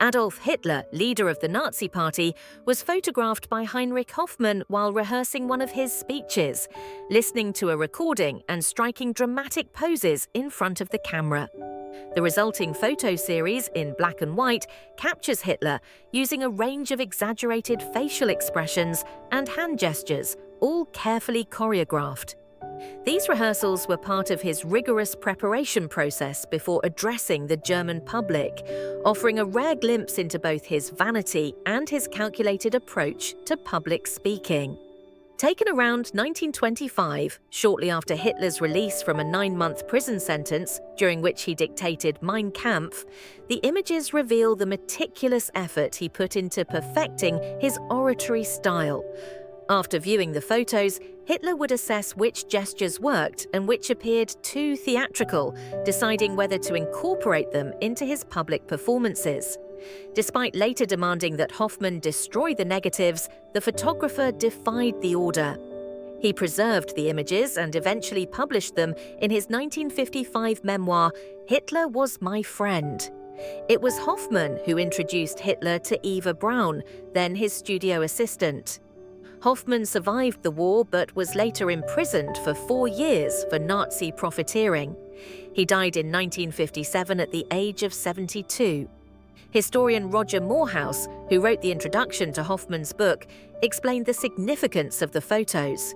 Adolf Hitler, leader of the Nazi Party, was photographed by Heinrich Hoffmann while rehearsing one of his speeches, listening to a recording and striking dramatic poses in front of the camera. The resulting photo series, in black and white, captures Hitler using a range of exaggerated facial expressions and hand gestures, all carefully choreographed. These rehearsals were part of his rigorous preparation process before addressing the German public, offering a rare glimpse into both his vanity and his calculated approach to public speaking. Taken around 1925, shortly after Hitler's release from a 9-month prison sentence, during which he dictated Mein Kampf, the images reveal the meticulous effort he put into perfecting his oratory style. After viewing the photos, Hitler would assess which gestures worked and which appeared too theatrical, deciding whether to incorporate them into his public performances. Despite later demanding that Hoffmann destroy the negatives, the photographer defied the order. He preserved the images and eventually published them in his 1955 memoir, Hitler Was My Friend. It was Hoffmann who introduced Hitler to Eva Braun, then his studio assistant. Hoffmann survived the war but was later imprisoned for 4 years for Nazi profiteering. He died in 1957 at the age of 72. Historian Roger Morehouse, who wrote the introduction to Hoffmann's book, explained the significance of the photos.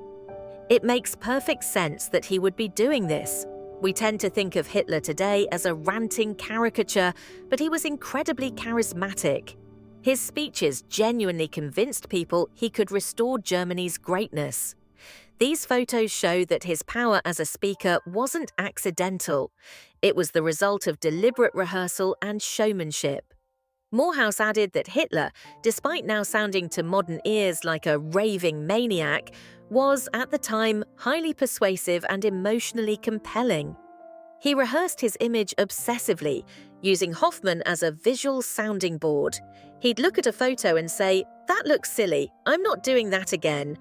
It makes perfect sense that he would be doing this. We tend to think of Hitler today as a ranting caricature, but he was incredibly charismatic. His speeches genuinely convinced people he could restore Germany's greatness. These photos show that his power as a speaker wasn't accidental. It was the result of deliberate rehearsal and showmanship. Morehouse added that Hitler, despite now sounding to modern ears like a raving maniac, was, at the time, highly persuasive and emotionally compelling. He rehearsed his image obsessively, using Hoffmann as a visual sounding board. He'd look at a photo and say, "That looks silly, I'm not doing that again."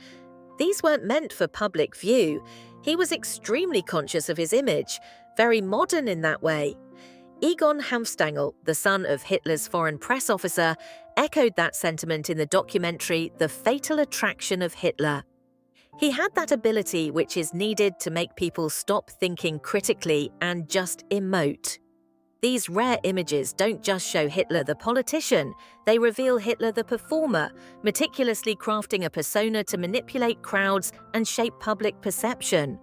These weren't meant for public view. He was extremely conscious of his image, very modern in that way. Egon Hanfstaengl, the son of Hitler's foreign press officer, echoed that sentiment in the documentary The Fatal Attraction of Hitler. He had that ability which is needed to make people stop thinking critically and just emote. These rare images don't just show Hitler the politician, they reveal Hitler the performer, meticulously crafting a persona to manipulate crowds and shape public perception.